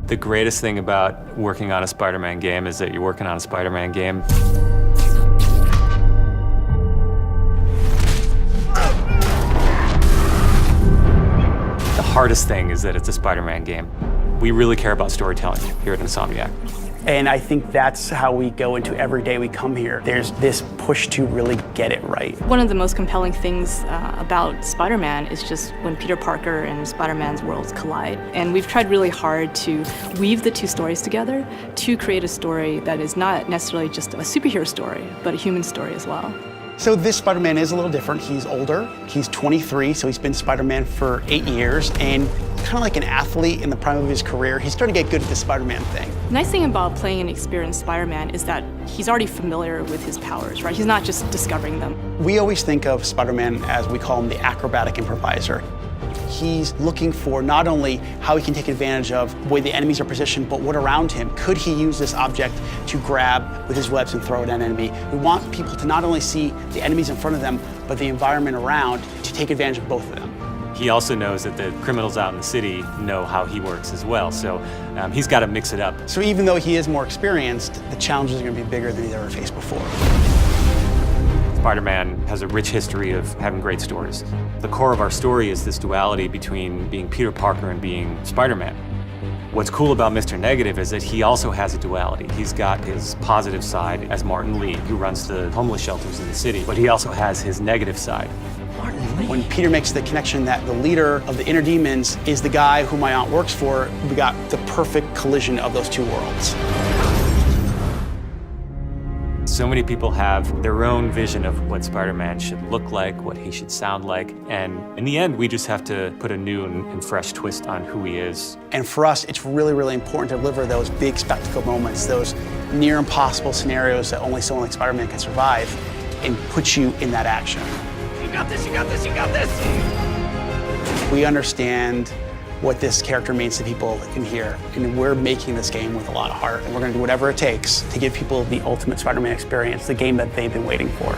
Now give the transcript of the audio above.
The greatest thing about working on a Spider-Man game is that you're working on a Spider-Man game. The hardest thing is that it's a Spider-Man game. We really care about storytelling here at Insomniac. And I think that's how we go into every day we come here. There's this push to really get it right. One of the most compelling things about Spider-Man is just when Peter Parker and Spider-Man's worlds collide. And we've tried really hard to weave the two stories together to create a story that is not necessarily just a superhero story, but a human story as well. So this Spider-Man is a little different. He's older, he's 23, so he's been Spider-Man for 8 years, and kind of like an athlete in the prime of his career, he's starting to get good at the Spider-Man thing. The nice thing about playing an experienced Spider-Man is that he's already familiar with his powers, right? He's not just discovering them. We always think of Spider-Man as, we call him, the acrobatic improviser. He's looking for not only how he can take advantage of the way the enemies are positioned, but what around him. Could he use this object to grab with his webs and throw at an enemy? We want people to not only see the enemies in front of them, but the environment around, to take advantage of both of them. He also knows that the criminals out in the city know how he works as well, so he's got to mix it up. So even though he is more experienced, the challenges are going to be bigger than he's ever faced before. Spider-Man has a rich history of having great stories. The core of our story is this duality between being Peter Parker and being Spider-Man. What's cool about Mr. Negative is that he also has a duality. He's got his positive side as Martin Lee, who runs the homeless shelters in the city, but he also has his negative side. When Peter makes the connection that the leader of the inner demons is the guy who my aunt works for, we got the perfect collision of those two worlds. So many people have their own vision of what Spider-Man should look like, what he should sound like, and in the end, we just have to put a new and fresh twist on who he is. And for us, it's really, really important to deliver those big spectacle moments, those near impossible scenarios that only someone like Spider-Man can survive, and put you in that action. You got this, you got this, you got this! We understand what this character means to people in here, and we're making this game with a lot of heart, and we're going to do whatever it takes to give people the ultimate Spider-Man experience, the game that they've been waiting for.